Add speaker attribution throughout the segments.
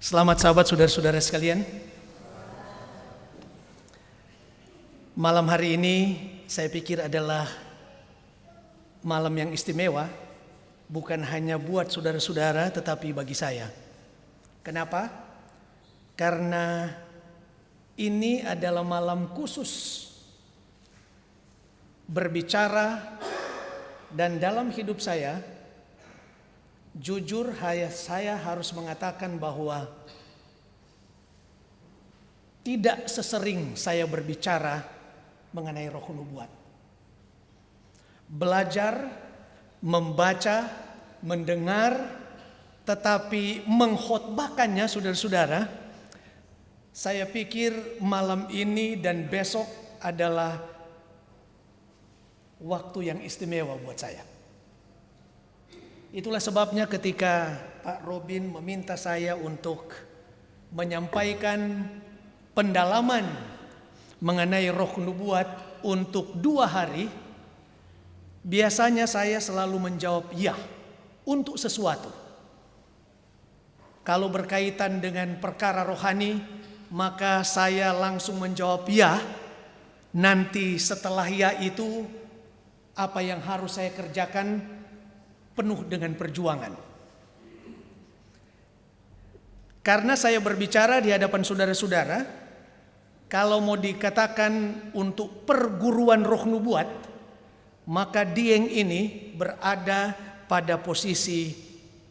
Speaker 1: Selamat sahabat saudara-saudara sekalian. Malam hari ini saya pikir adalah malam yang istimewa, bukan hanya buat saudara-saudara tetapi bagi saya. Kenapa? Karena ini adalah malam khusus berbicara, dan dalam hidup saya jujur saya harus mengatakan bahwa tidak sesering saya berbicara mengenai roh nubuat. Belajar, membaca, mendengar, tetapi mengkhotbahkannya saudara-saudara, saya pikir malam ini dan besok adalah waktu yang istimewa buat saya. Itulah sebabnya ketika Pak Robin meminta saya untuk menyampaikan pendalaman mengenai roh nubuat untuk 2 hari, biasanya saya selalu menjawab ya untuk sesuatu. Kalau berkaitan dengan perkara rohani, maka saya langsung menjawab ya. Nanti setelah ya itu, apa yang harus saya kerjakan penuh dengan perjuangan. Karena saya berbicara di hadapan saudara-saudara, kalau mau dikatakan untuk perguruan roh nubuat, maka Dieng ini berada pada posisi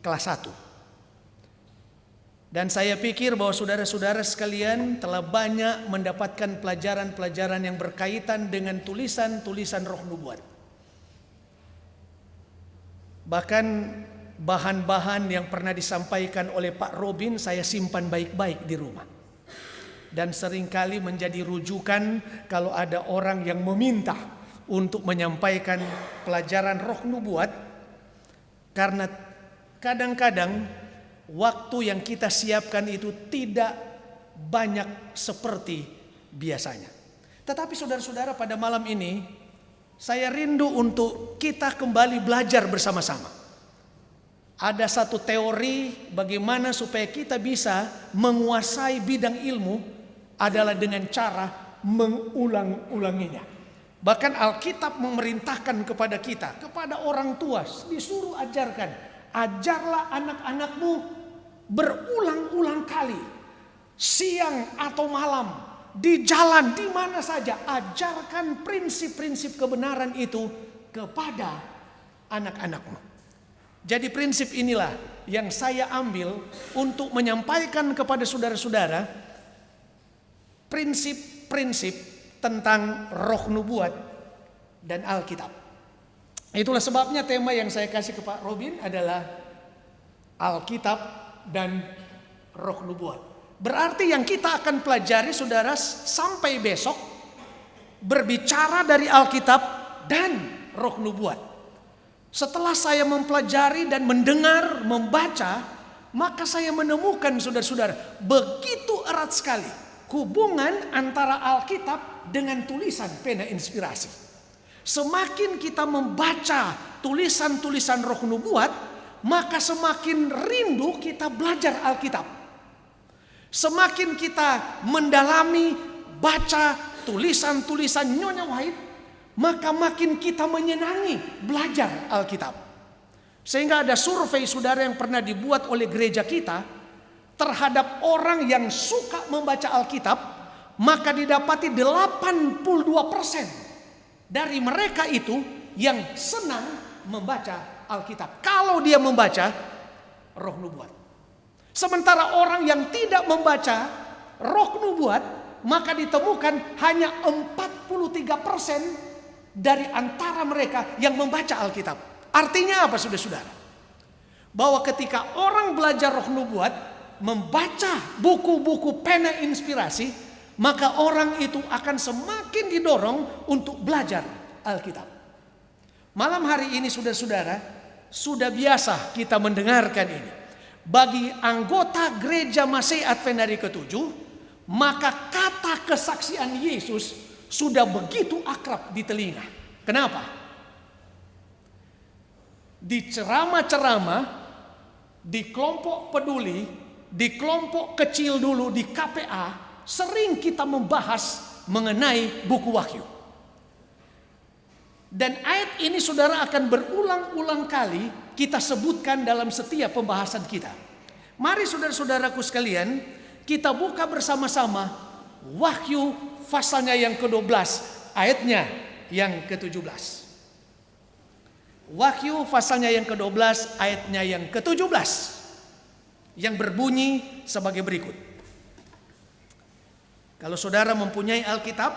Speaker 1: kelas 1. Dan saya pikir bahwa saudara-saudara sekalian telah banyak mendapatkan pelajaran-pelajaran yang berkaitan dengan tulisan-tulisan roh nubuat. Bahkan bahan-bahan yang pernah disampaikan oleh Pak Robin saya simpan baik-baik di rumah. Dan seringkali menjadi rujukan kalau ada orang yang meminta untuk menyampaikan pelajaran roh nubuat. Karena kadang-kadang waktu yang kita siapkan itu tidak banyak seperti biasanya. Tetapi saudara-saudara, pada malam ini saya rindu untuk kita kembali belajar bersama-sama. Ada satu teori bagaimana supaya kita bisa menguasai bidang ilmu adalah dengan cara mengulang-ulanginya. Bahkan Alkitab memerintahkan kepada kita, kepada orang tua, disuruh ajarkan. Ajarlah anak-anakmu berulang-ulang kali, siang atau malam, di jalan, di mana saja, ajarkan prinsip-prinsip kebenaran itu kepada anak-anakmu. Jadi prinsip inilah yang saya ambil untuk menyampaikan kepada saudara-saudara prinsip-prinsip tentang roh nubuat dan Alkitab. Itulah sebabnya tema yang saya kasih ke Pak Robin adalah Alkitab dan roh nubuat. Berarti yang kita akan pelajari saudara sampai besok berbicara dari Alkitab dan roh nubuat. Setelah saya mempelajari dan mendengar, membaca, maka saya menemukan saudara-saudara begitu erat sekali hubungan antara Alkitab dengan tulisan pena inspirasi. Semakin kita membaca tulisan-tulisan roh nubuat, maka semakin rindu kita belajar Alkitab. Semakin kita mendalami, baca tulisan-tulisan Nyonya White, maka makin kita menyenangi belajar Alkitab. Sehingga ada survei saudara yang pernah dibuat oleh gereja kita terhadap orang yang suka membaca Alkitab, maka didapati 82% dari mereka itu yang senang membaca Alkitab. Kalau dia membaca roh nubuat. Sementara orang yang tidak membaca roh nubuat, maka ditemukan hanya 43% dari antara mereka yang membaca Alkitab. Artinya apa saudara-saudara? Bahwa ketika orang belajar roh nubuat, membaca buku-buku pena inspirasi, maka orang itu akan semakin didorong untuk belajar Alkitab. Malam hari ini saudara-saudara, sudah biasa kita mendengarkan ini. Bagi anggota gereja Masih Advent hari ke-7, maka kata kesaksian Yesus sudah begitu akrab di telinga. Kenapa? Di ceramah-ceramah, di kelompok peduli, di kelompok kecil dulu di KPA, sering kita membahas mengenai buku Wahyu. Dan ayat ini saudara akan berulang-ulang kali kita sebutkan dalam setiap pembahasan kita. Mari saudara-saudaraku sekalian, kita buka bersama-sama Wahyu pasalnya yang ke-12, ayatnya yang ke-17. Wahyu pasalnya yang ke-12, ayatnya yang ke-17, yang berbunyi sebagai berikut. Kalau saudara mempunyai Alkitab,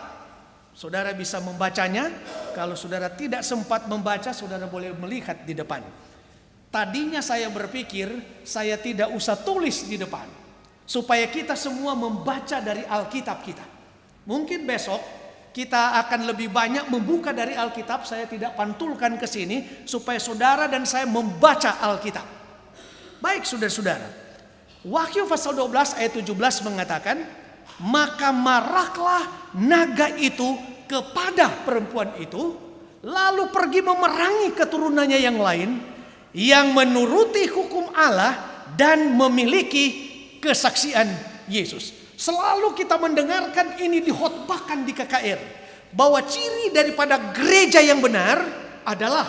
Speaker 1: saudara bisa membacanya. Kalau saudara tidak sempat membaca, saudara boleh melihat di depan. Tadinya saya berpikir saya tidak usah tulis di depan, supaya kita semua membaca dari Alkitab kita. Mungkin besok kita akan lebih banyak membuka dari Alkitab. Saya tidak pantulkan ke sini supaya saudara dan saya membaca Alkitab. Baik saudara-saudara, Wahyu pasal 12 ayat 17 mengatakan, maka marahlah naga itu kepada perempuan itu, lalu pergi memerangi keturunannya yang lain, yang menuruti hukum Allah dan memiliki kesaksian Yesus. Selalu kita mendengarkan ini dikhotbahkan di KKR, bahwa ciri daripada gereja yang benar adalah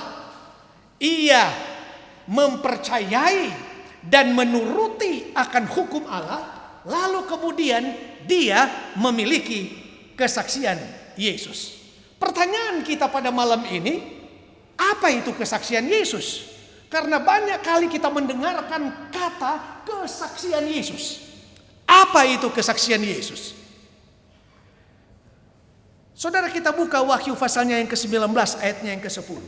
Speaker 1: ia mempercayai dan menuruti akan hukum Allah, lalu kemudian dia memiliki kesaksian Yesus. Pertanyaan kita pada malam ini, apa itu kesaksian Yesus? Karena banyak kali kita mendengarkan kata kesaksian Yesus. Apa itu kesaksian Yesus? Saudara, kita buka Wahyu pasalnya yang ke-19 ayatnya yang ke-10.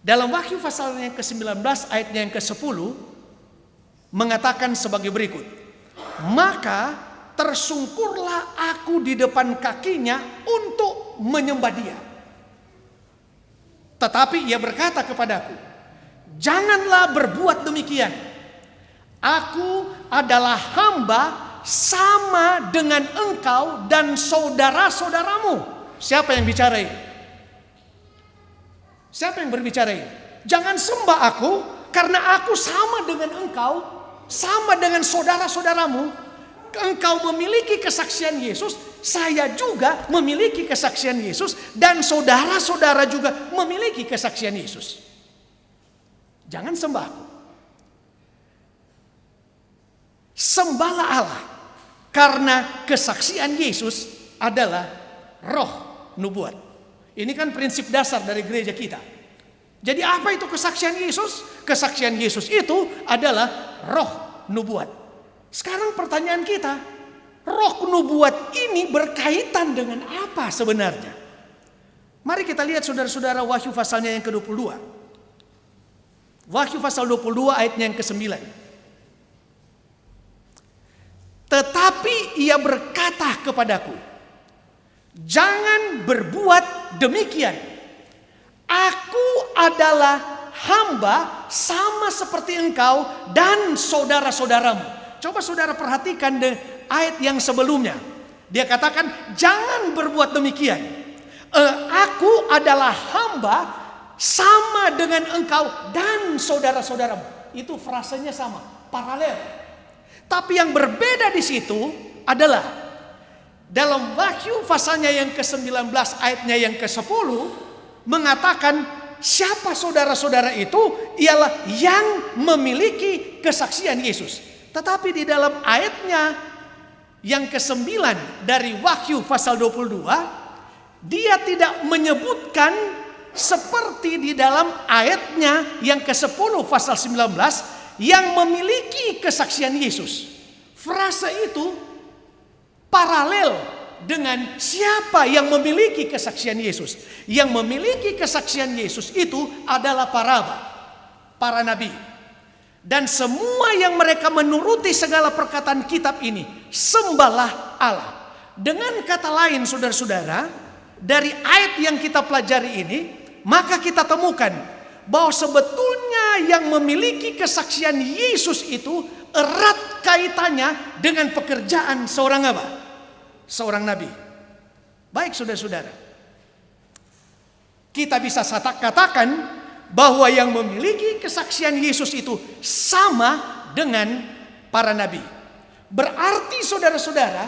Speaker 1: Dalam Wahyu pasalnya yang ke-19 ayatnya yang ke-10 mengatakan sebagai berikut. Maka tersungkurlah aku di depan kakinya untuk menyembah dia. Tetapi ia berkata kepadaku, janganlah berbuat demikian. Aku adalah hamba sama dengan engkau dan saudara-saudaramu. Siapa yang bicara ini? Siapa yang berbicara ini? Jangan sembah aku karena aku sama dengan engkau, sama dengan saudara-saudaramu. Engkau memiliki kesaksian Yesus, saya juga memiliki kesaksian Yesus, dan saudara-saudara juga memiliki kesaksian Yesus. Jangan sembah aku. Sembahlah Allah, karena kesaksian Yesus adalah roh nubuat. Ini kan prinsip dasar dari gereja kita. Jadi apa itu kesaksian Yesus? Kesaksian Yesus itu adalah roh nubuat. Sekarang pertanyaan kita, roh nubuat ini berkaitan dengan apa sebenarnya? Mari kita lihat saudara-saudara Wahyu pasalnya yang ke-22. Wahyu pasal 22 ayatnya yang ke-9. Tetapi ia berkata kepadaku, jangan berbuat demikian. Aku adalah hamba sama seperti engkau dan saudara-saudaramu. Coba saudara perhatikan ayat yang sebelumnya. Dia katakan jangan berbuat demikian. Aku adalah hamba sama dengan engkau dan saudara-saudaramu. Itu frasenya sama, paralel. Tapi yang berbeda di situ adalah dalam Wahyu pasalnya yang ke-19 ayatnya yang ke-10 mengatakan siapa saudara-saudara itu ialah yang memiliki kesaksian Yesus. Tetapi di dalam ayatnya yang ke-9 dari Wahyu pasal 22, dia tidak menyebutkan seperti di dalam ayatnya yang ke-10 pasal 19 yang memiliki kesaksian Yesus. Frase itu paralel dengan siapa yang memiliki kesaksian Yesus. Yang memiliki kesaksian Yesus itu adalah para nabi. Dan semua yang mereka menuruti segala perkataan kitab ini, sembahlah Allah. Dengan kata lain saudara-saudara, dari ayat yang kita pelajari ini, maka kita temukan bahwa sebetulnya yang memiliki kesaksian Yesus itu erat kaitannya dengan pekerjaan seorang apa? Seorang nabi. Baik saudara-saudara, kita bisa katakan bahwa yang memiliki kesaksian Yesus itu sama dengan para nabi. Berarti saudara-saudara,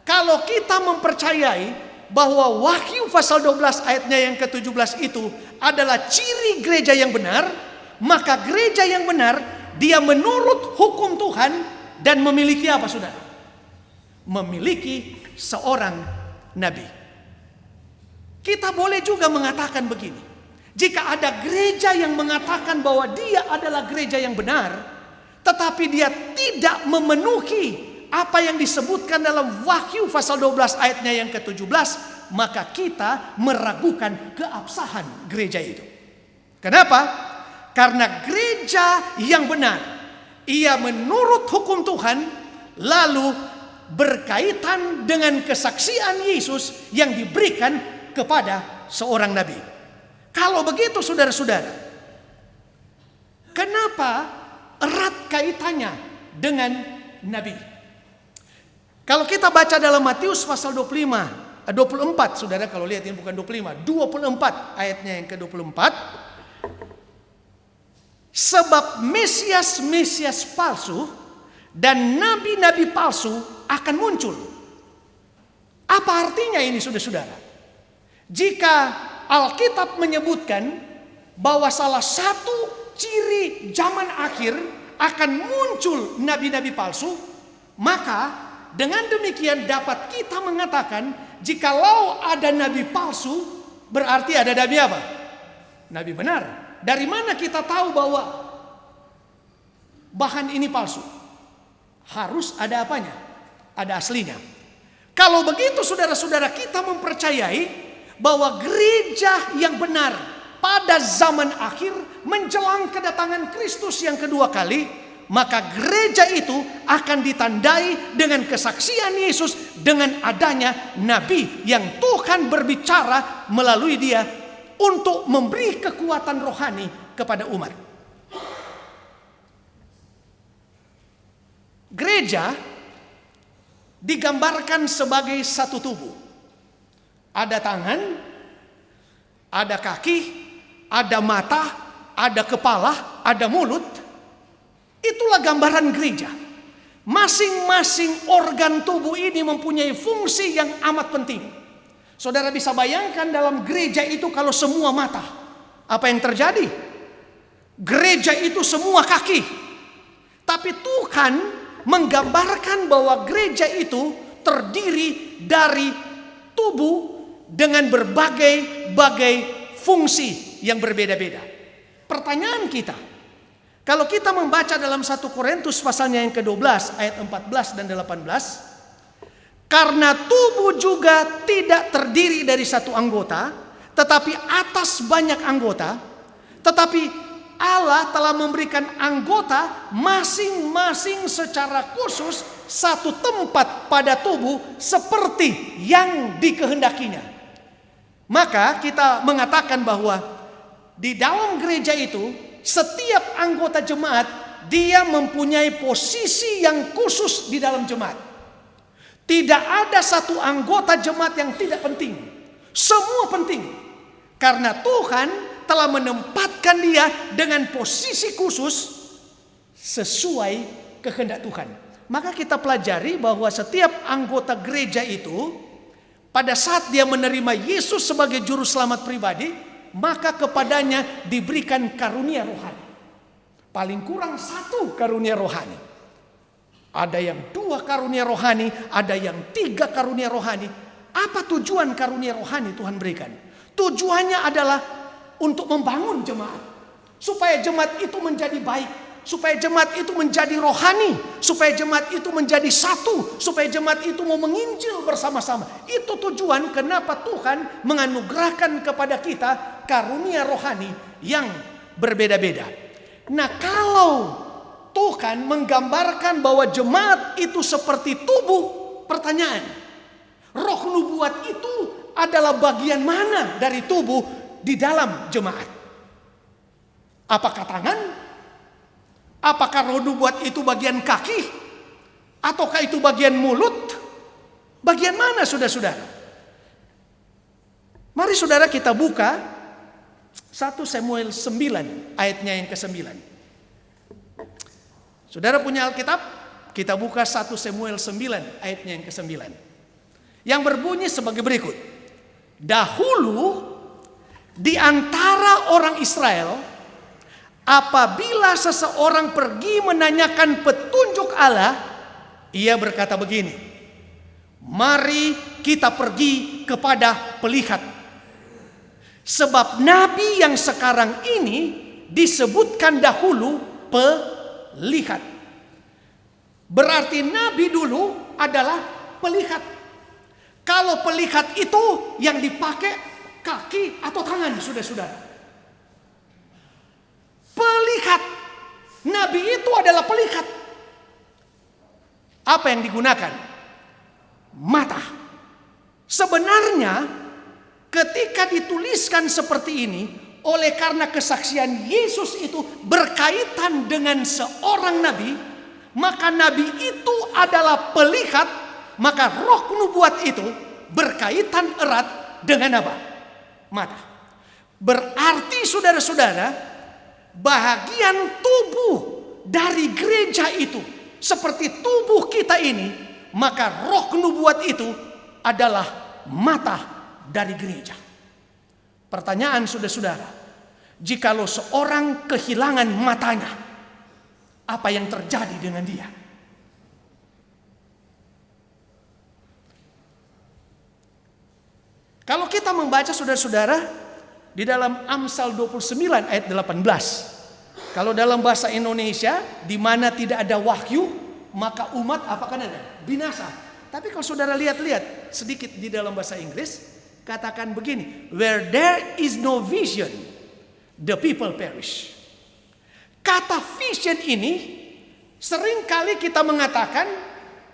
Speaker 1: kalau kita mempercayai bahwa Wahyu pasal 12 ayatnya yang ke-17 itu adalah ciri gereja yang benar, maka gereja yang benar dia menurut hukum Tuhan dan memiliki apa saudara? Memiliki seorang nabi. Kita boleh juga mengatakan begini. Jika ada gereja yang mengatakan bahwa dia adalah gereja yang benar, tetapi dia tidak memenuhi apa yang disebutkan dalam Wahyu pasal 12 ayatnya yang ke-17, maka kita meragukan keabsahan gereja itu. Kenapa? Karena gereja yang benar, ia menurut hukum Tuhan, lalu berkaitan dengan kesaksian Yesus yang diberikan kepada seorang nabi. Kalau begitu saudara-saudara, kenapa erat kaitannya dengan nabi? Kalau kita baca dalam Matius pasal 24, saudara, kalau lihat ini bukan 25, 24 ayatnya yang ke-24. Sebab Mesias palsu dan nabi-nabi palsu akan muncul. Apa artinya ini saudara-saudara? Jika Alkitab menyebutkan bahwa salah satu ciri zaman akhir akan muncul nabi-nabi palsu, maka dengan demikian dapat kita mengatakan jikalau ada nabi palsu, berarti ada nabi apa? Nabi benar. Dari mana kita tahu bahwa bahan ini palsu? Harus ada apanya? Ada aslinya. Kalau begitu saudara-saudara, kita mempercayai bahwa gereja yang benar pada zaman akhir menjelang kedatangan Kristus yang kedua kali, maka gereja itu akan ditandai dengan kesaksian Yesus, dengan adanya nabi yang Tuhan berbicara melalui dia untuk memberi kekuatan rohani kepada umat. Gereja digambarkan sebagai satu tubuh. Ada tangan, ada kaki, ada mata, ada kepala, ada mulut. Itulah gambaran gereja. Masing-masing organ tubuh ini mempunyai fungsi yang amat penting. Saudara bisa bayangkan dalam gereja itu kalau semua mata, apa yang terjadi? Gereja itu semua kaki. Tapi Tuhan menggambarkan bahwa gereja itu terdiri dari tubuh dengan berbagai fungsi yang berbeda-beda. Pertanyaan kita, kalau kita membaca dalam 1 Korintus pasalnya yang ke-12 ayat 14 dan 18, karena tubuh juga tidak terdiri dari satu anggota, tetapi atas banyak anggota, tetapi Allah telah memberikan anggota masing-masing secara khusus satu tempat pada tubuh seperti yang dikehendakinya. Maka kita mengatakan bahwa di dalam gereja itu setiap anggota jemaat dia mempunyai posisi yang khusus di dalam jemaat. Tidak ada satu anggota jemaat yang tidak penting. Semua penting. Karena Tuhan telah menempatkan dia dengan posisi khusus sesuai kehendak Tuhan. Maka kita pelajari bahwa setiap anggota gereja itu pada saat dia menerima Yesus sebagai juru selamat pribadi, maka kepadanya diberikan karunia rohani. Paling kurang satu karunia rohani. Ada yang 2 karunia rohani, ada yang 3 karunia rohani. Apa tujuan karunia rohani Tuhan berikan? Tujuannya adalah untuk membangun jemaat. Supaya jemaat itu menjadi baik. Supaya jemaat itu menjadi rohani. Supaya jemaat itu menjadi satu. Supaya jemaat itu mau menginjil bersama-sama. Itu tujuan kenapa Tuhan menganugerahkan kepada kita karunia rohani yang berbeda-beda. Nah, kalau Tuhan menggambarkan bahwa jemaat itu seperti tubuh, pertanyaan, roh nubuat itu adalah bagian mana dari tubuh di dalam jemaat? Apakah tangan? Apakah roh nubuat itu bagian kaki? Ataukah itu bagian mulut? Bagian mana saudara-saudara? Mari saudara kita buka 1 Samuel 9 ayatnya yang ke-9. Saudara punya Alkitab? kita buka 1 Samuel 9 ayatnya yang ke-9. Yang berbunyi sebagai berikut. Dahulu di antara orang Israel, apabila seseorang pergi menanyakan petunjuk Allah, ia berkata begini, mari kita pergi kepada pelihat. Sebab nabi yang sekarang ini disebutkan dahulu pelihat. Berarti nabi dulu adalah pelihat. Kalau pelihat itu yang dipakai kaki atau tangan, saudara-saudara. Pelihat. Nabi itu adalah pelihat. Apa yang digunakan? Mata. Sebenarnya ketika dituliskan seperti ini, oleh karena kesaksian Yesus itu berkaitan dengan seorang nabi, maka nabi itu adalah pelihat, maka roh nubuat itu berkaitan erat dengan apa? Mata. Berarti saudara-saudara, bahagian tubuh dari gereja itu seperti tubuh kita ini, maka roh nubuat itu adalah mata dari gereja. Pertanyaan saudara-saudara, jikalau seorang kehilangan matanya, apa yang terjadi dengan dia? Kalau kita membaca saudara-saudara di dalam Amsal 29 ayat 18. Kalau dalam bahasa Indonesia di mana tidak ada wahyu, maka umat apa kan ada? Binasa. Tapi kalau saudara lihat sedikit di dalam bahasa Inggris, katakan begini, where there is no vision, the people perish. Kata vision ini seringkali kita mengatakan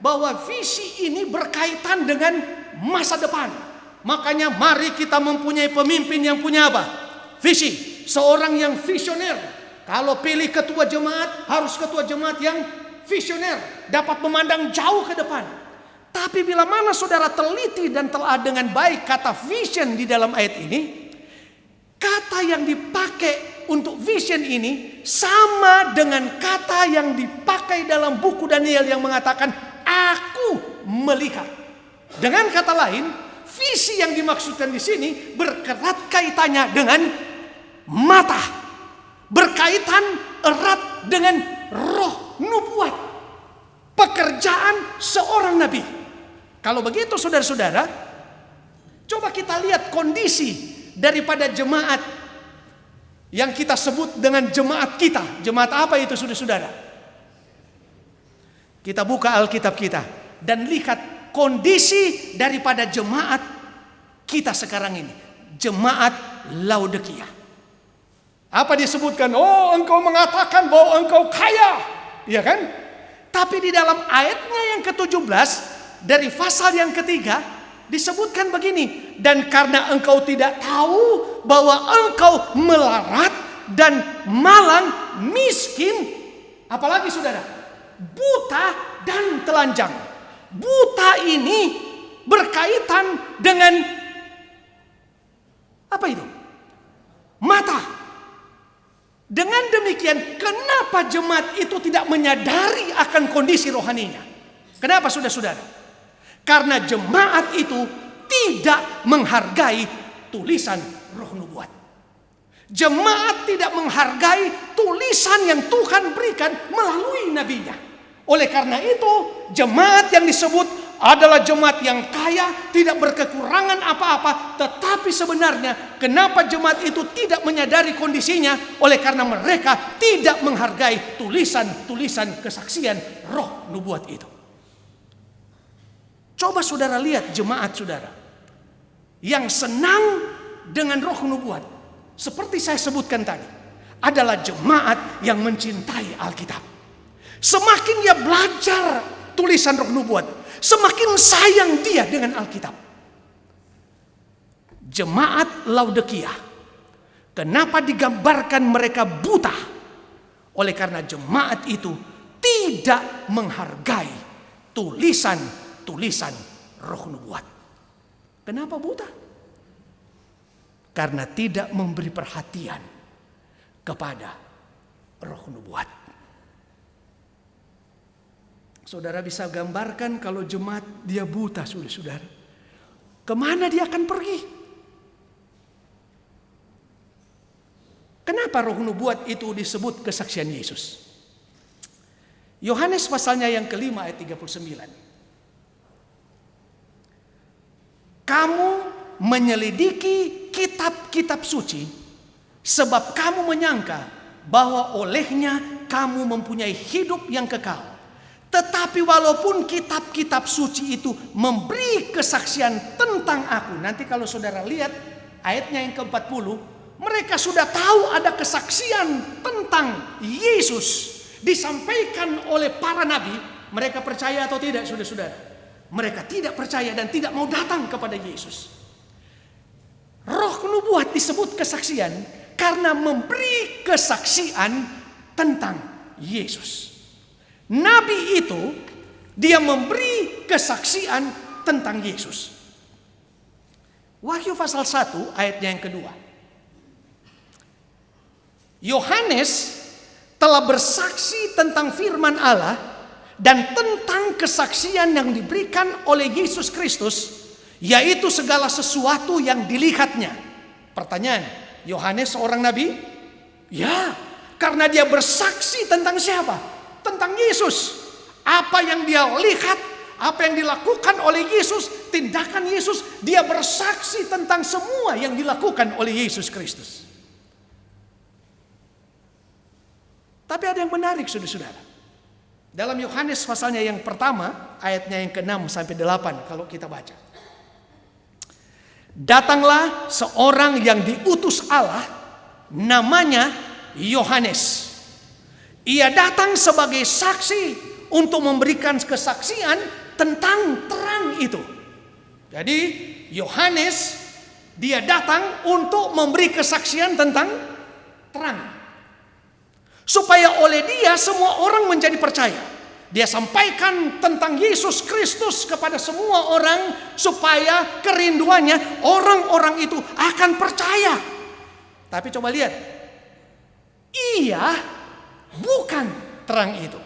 Speaker 1: bahwa visi ini berkaitan dengan masa depan. Makanya mari kita mempunyai pemimpin yang punya apa? Visi. Seorang yang visioner. Kalau pilih ketua jemaat, harus ketua jemaat yang visioner, dapat memandang jauh ke depan. Tapi bila mana saudara teliti dan telah dengan baik kata vision di dalam ayat ini, kata yang dipakai untuk vision ini sama dengan kata yang dipakai dalam buku Daniel yang mengatakan aku melihat. Dengan kata lain, visi yang dimaksudkan di sini berkerat kaitannya dengan mata, berkaitan erat dengan roh nubuat, pekerjaan seorang nabi. Kalau begitu saudara-saudara, coba kita lihat kondisi daripada jemaat yang kita sebut dengan jemaat kita. Jemaat apa itu saudara-saudara? Kita buka Alkitab kita dan lihat kondisi daripada jemaat kita sekarang ini. Jemaat Laodikia. Apa disebutkan? Oh, engkau mengatakan bahwa engkau kaya, ya kan? Tapi di dalam ayatnya yang ke-17 dari pasal yang ketiga disebutkan begini, dan karena engkau tidak tahu bahwa engkau melarat dan malang, miskin, apalagi saudara, buta dan telanjang. Buta ini berkaitan dengan apa itu? Mata. Dengan demikian, kenapa jemaat itu tidak menyadari akan kondisi rohaninya? Kenapa saudara-saudara? Karena jemaat itu tidak menghargai tulisan roh nubuat. Jemaat tidak menghargai tulisan yang Tuhan berikan melalui nabinya. Oleh karena itu, jemaat yang disebut adalah jemaat yang kaya, tidak berkekurangan apa-apa. Tetapi sebenarnya kenapa jemaat itu tidak menyadari kondisinya? Oleh karena mereka tidak menghargai tulisan-tulisan kesaksian roh nubuat itu. Coba saudara lihat jemaat saudara yang senang dengan roh nubuat, seperti saya sebutkan tadi, adalah jemaat yang mencintai Alkitab. Semakin dia belajar tulisan roh nubuat, semakin sayang dia dengan Alkitab. Jemaat Laodikia, kenapa digambarkan mereka buta? Oleh karena jemaat itu tidak menghargai tulisan roh nubuat. Kenapa buta? Karena tidak memberi perhatian kepada roh nubuat. Saudara bisa gambarkan kalau jemaat dia buta, saudara. Kemana dia akan pergi? Kenapa roh nubuat itu disebut kesaksian Yesus? Yohanes pasalnya yang kelima ayat 39. Kamu menyelidiki kitab-kitab suci sebab kamu menyangka bahwa olehnya kamu mempunyai hidup yang kekal. Tetapi walaupun kitab-kitab suci itu memberi kesaksian tentang aku. Nanti kalau saudara lihat ayatnya yang ke-40, mereka sudah tahu ada kesaksian tentang Yesus disampaikan oleh para nabi. Mereka percaya atau tidak, saudara-saudara? Mereka tidak percaya dan tidak mau datang kepada Yesus. Roh nubuat disebut kesaksian karena memberi kesaksian tentang Yesus. Nabi itu dia memberi kesaksian tentang Yesus. Wahyu pasal 1 ayatnya yang kedua. Yohanes telah bersaksi tentang firman Allah dan tentang kesaksian yang diberikan oleh Yesus Kristus, yaitu segala sesuatu yang dilihatnya. Pertanyaan, Yohanes seorang nabi? Ya, karena dia bersaksi tentang siapa? Tentang Yesus. Apa yang dia lihat, apa yang dilakukan oleh Yesus, tindakan Yesus, dia bersaksi tentang semua yang dilakukan oleh Yesus Kristus. Tapi ada yang menarik, saudara-saudara. Dalam Yohanes pasalnya yang pertama, ayatnya yang ke-6 sampai 8 kalau kita baca. Datanglah seorang yang diutus Allah, namanya Yohanes. Ia datang sebagai saksi untuk memberikan kesaksian tentang terang itu. Jadi Yohanes dia datang untuk memberi kesaksian tentang terang. Supaya oleh dia semua orang menjadi percaya. Dia sampaikan tentang Yesus Kristus kepada semua orang supaya kerinduannya orang-orang itu akan percaya. Tapi coba lihat. Ia bukan terang itu.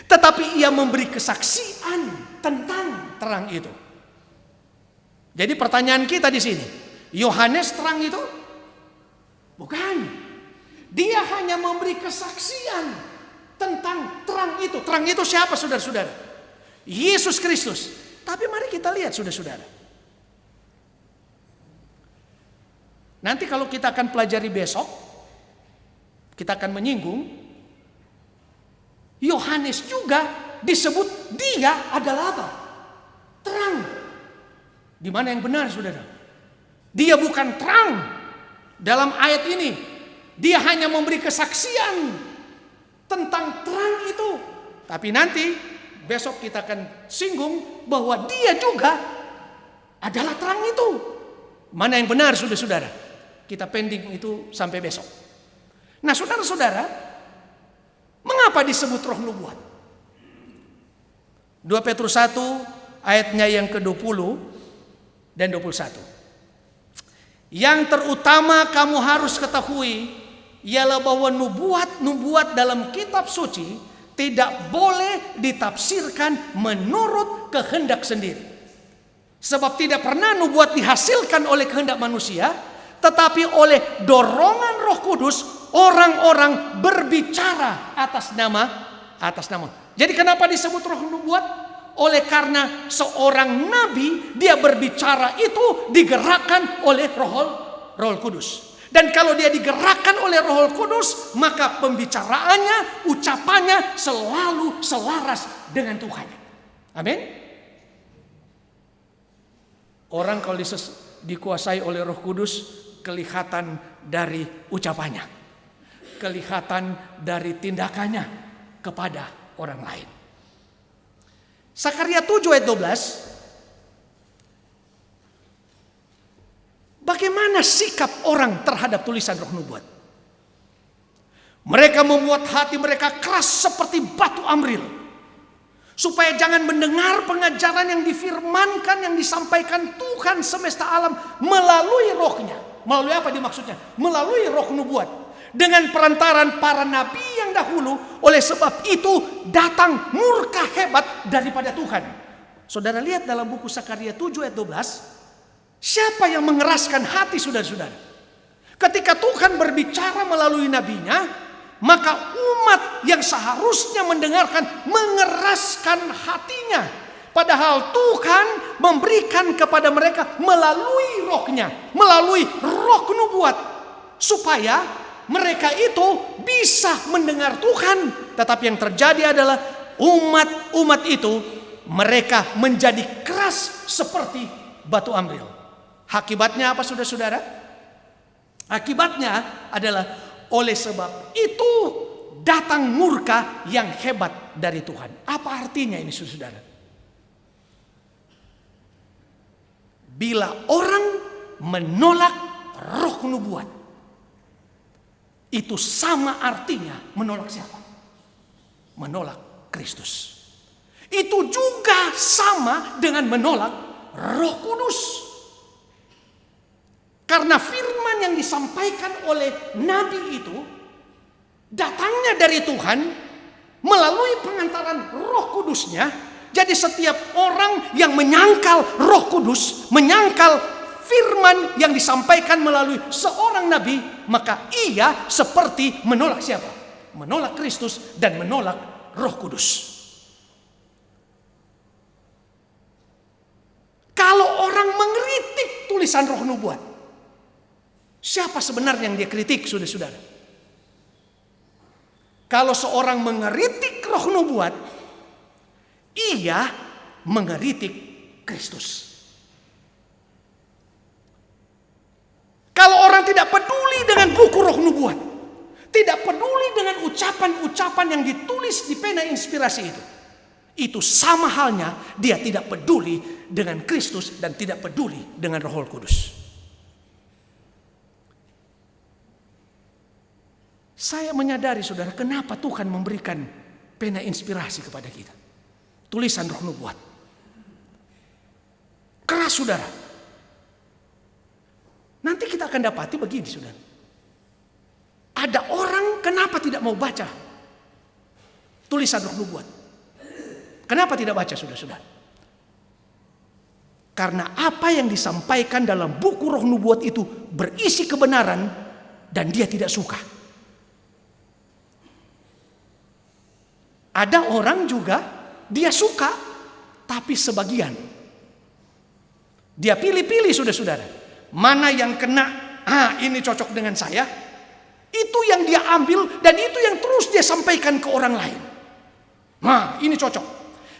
Speaker 1: Tetapi ia memberi kesaksian tentang terang itu. Jadi pertanyaan kita di sini, Yohanes terang itu? Bukan. Dia hanya memberi kesaksian tentang terang itu. Terang itu siapa, saudara-saudara? Yesus Kristus. Tapi mari kita lihat, saudara-saudara. Nanti kalau kita akan pelajari besok, kita akan menyinggung, Yohanes juga disebut dia adalah apa? Terang. Di mana yang benar, saudara? Dia bukan terang dalam ayat ini. Dia hanya memberi kesaksian tentang terang itu. Tapi nanti besok kita akan singgung bahwa dia juga adalah terang itu. Mana yang benar, saudara-saudara? Kita pending itu sampai besok. Nah, saudara-saudara, mengapa disebut roh nubuat? 2 Petrus 1 ayatnya yang ke-20 dan 21. Yang terutama kamu harus ketahui ialah bahwa nubuat dalam kitab suci tidak boleh ditafsirkan menurut kehendak sendiri. Sebab tidak pernah nubuat dihasilkan oleh kehendak manusia, tetapi oleh dorongan Roh Kudus orang-orang berbicara atas nama. Jadi kenapa disebut roh nubuat? Oleh karena seorang nabi dia berbicara itu digerakkan oleh Roh Kudus. Dan kalau dia digerakkan oleh Roh Kudus, maka pembicaraannya, ucapannya selalu selaras dengan Tuhan. Amin. Orang kalau dikuasai oleh Roh Kudus, kelihatan dari ucapannya, kelihatan dari tindakannya kepada orang lain. Sakaria 7 ayat 12. Bagaimana sikap orang terhadap tulisan roh nubuat? Mereka membuat hati mereka keras seperti batu amril, supaya jangan mendengar pengajaran yang difirmankan, yang disampaikan Tuhan semesta alam melalui rohnya. Melalui apa dimaksudnya? Melalui roh nubuat. dengan perantaran para nabi yang dahulu. Oleh sebab itu datang murka hebat daripada Tuhan. Saudara lihat dalam buku Sakaria 7 ayat 12. Siapa yang mengeraskan hati saudara-saudara? Ketika Tuhan berbicara melalui nabinya, maka umat yang seharusnya mendengarkan mengeraskan hatinya. Padahal Tuhan memberikan kepada mereka melalui rohnya, melalui roh nubuat, supaya mereka itu bisa mendengar Tuhan. Tetapi yang terjadi adalah umat itu mereka menjadi keras seperti batu amril. Akibatnya apa saudara-saudara? Akibatnya adalah oleh sebab itu datang murka yang hebat dari Tuhan. Apa artinya ini saudara? Bila orang menolak roh nubuat, itu sama artinya menolak siapa? Menolak Kristus. Itu juga sama dengan menolak Roh Kudus. Karena firman yang disampaikan oleh nabi itu datangnya dari Tuhan melalui pengantaran Roh Kudusnya. Jadi setiap orang yang menyangkal Roh Kudus, menyangkal firman yang disampaikan melalui seorang nabi, maka ia seperti menolak siapa? Menolak Kristus dan menolak Roh Kudus. Kalau orang mengkritik tulisan Roh Nubuat, siapa sebenarnya yang dia kritik, saudara-saudara? Kalau seorang mengkritik Roh Nubuat, ia mengkritik Kristus. Kalau orang tidak peduli dengan buku Roh Nubuat, tidak peduli dengan ucapan-ucapan yang ditulis di pena inspirasi itu sama halnya dia tidak peduli dengan Kristus dan tidak peduli dengan Roh Kudus. Saya menyadari saudara, kenapa Tuhan memberikan pena inspirasi kepada kita. Tulisan Roh Nubuat. Keras saudara. Nanti kita akan dapati begini saudara. Ada orang kenapa tidak mau baca tulisan Roh Nubuat? Kenapa tidak baca saudara-saudara? Karena apa yang disampaikan dalam buku Roh Nubuat itu berisi kebenaran dan dia tidak suka. Ada orang juga dia suka, tapi sebagian. Dia pilih-pilih saudara-saudara. Mana yang kena, ini cocok dengan saya. Itu yang dia ambil dan itu yang terus dia sampaikan ke orang lain. Nah, ini cocok.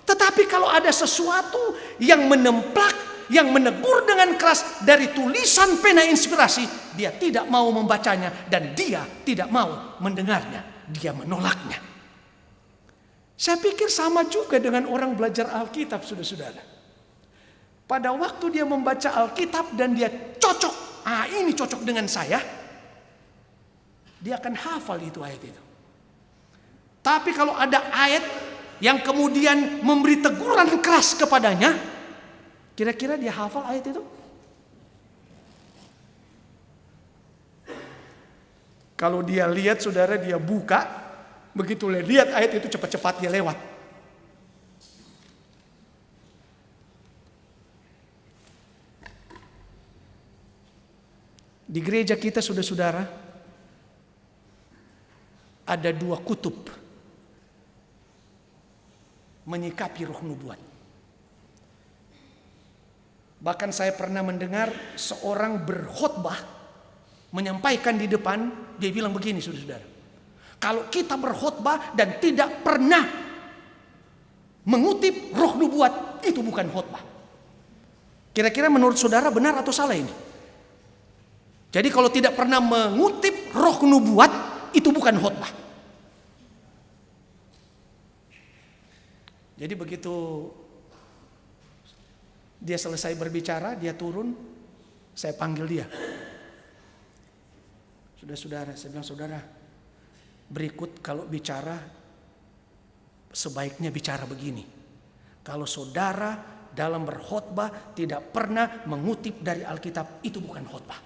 Speaker 1: Tetapi kalau ada sesuatu yang menemplak, yang menegur dengan keras dari tulisan pena inspirasi, dia tidak mau membacanya dan dia tidak mau mendengarnya. Dia menolaknya. Saya pikir sama juga dengan orang belajar Alkitab, saudara-saudara. Pada waktu dia membaca Alkitab dan dia cocok, ini cocok dengan saya, dia akan hafal itu ayat itu. Tapi kalau ada ayat yang kemudian memberi teguran keras kepadanya, kira-kira dia hafal ayat itu? Kalau dia lihat saudara, dia buka, begitu lihat ayat itu cepat-cepat dia lewat. Di gereja kita saudara-saudara ada dua kutub menyikapi Roh Nubuat. Bahkan saya pernah mendengar seorang berkhotbah menyampaikan di depan, dia bilang begini saudara-saudara. Kalau kita berkhotbah dan tidak pernah mengutip Roh Nubuat, itu bukan khotbah. Kira-kira menurut saudara benar atau salah ini? Jadi kalau tidak pernah mengutip Roh Nubuat, itu bukan khotbah. Jadi begitu dia selesai berbicara, dia turun, saya panggil dia. Saudara-saudara, saya bilang, saudara, berikut kalau bicara sebaiknya bicara begini. Kalau saudara dalam berkhotbah tidak pernah mengutip dari Alkitab, itu bukan khotbah.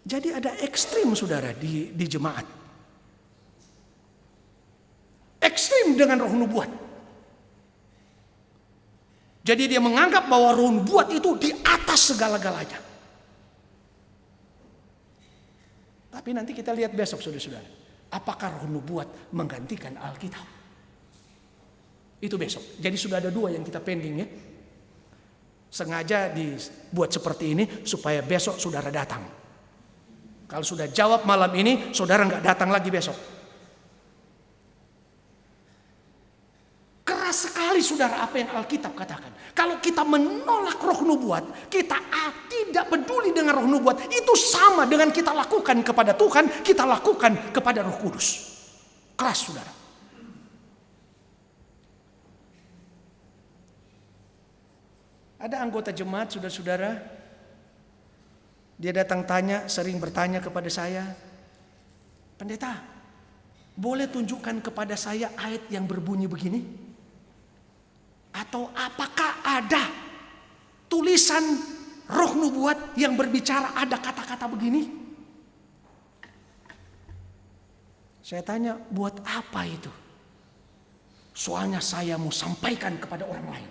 Speaker 1: Jadi ada ekstrim saudara di jemaat. Ekstrim dengan roh nubuat. Jadi dia menganggap bahwa roh nubuat itu di atas segala-galanya. Tapi nanti kita lihat besok saudara-saudara. Apakah roh nubuat menggantikan Alkitab? Itu besok. Jadi sudah ada 2 yang kita pending ya. Sengaja dibuat seperti ini supaya besok saudara datang. Kalau sudah jawab malam ini, saudara nggak datang lagi besok. Keras sekali saudara apa yang Alkitab katakan. Kalau kita menolak roh nubuat, kita tidak peduli dengan roh nubuat, itu sama dengan kita lakukan kepada Tuhan, kita lakukan kepada Roh Kudus. Keras saudara. Ada anggota jemaat saudara-saudara, dia datang sering bertanya kepada saya, "Pendeta, boleh tunjukkan kepada saya ayat yang berbunyi begini? Atau apakah ada tulisan roh nubuat yang berbicara ada kata-kata begini?" Saya tanya, "Buat apa itu?" "Soalnya saya mau sampaikan kepada orang lain."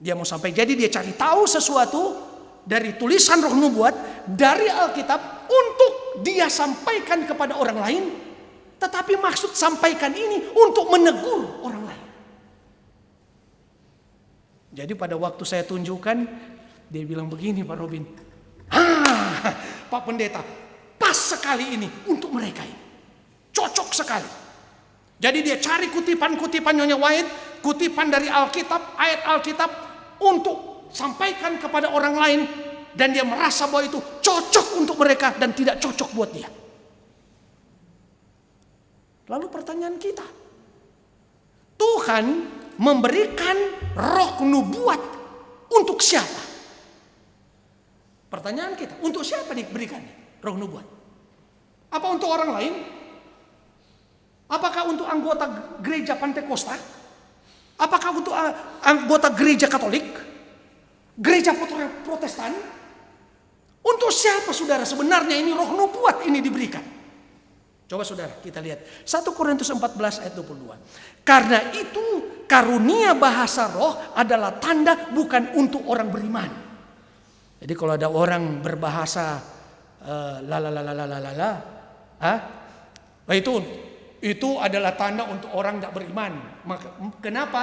Speaker 1: Dia mau sampai, jadi dia cari tahu sesuatu dari tulisan roh nubuat, dari Alkitab untuk dia sampaikan kepada orang lain. Tetapi maksud sampaikan ini untuk menegur orang lain. Jadi pada waktu saya tunjukkan, dia bilang begini, Pak Robin. Pak Pendeta, pas sekali ini untuk mereka ini. Cocok sekali. Jadi dia cari kutipan-kutipan Nyonya White, kutipan dari Alkitab, ayat Alkitab, untuk sampaikan kepada orang lain. Dan dia merasa bahwa itu cocok untuk mereka dan tidak cocok buat dia. Lalu pertanyaan kita, Tuhan memberikan roh nubuat untuk siapa? Pertanyaan kita, untuk siapa diberikan roh nubuat? Apa untuk orang lain? Apakah untuk anggota gereja Pantekosta? Apakah untuk anggota gereja Katolik? Gereja Protestan? Untuk siapa saudara sebenarnya ini roh nubuat ini diberikan? Coba saudara kita lihat 1 Korintus 14 ayat 22. Karena itu karunia bahasa roh adalah tanda bukan untuk orang beriman. Jadi kalau ada orang berbahasa itu adalah tanda untuk orang tidak beriman. Kenapa?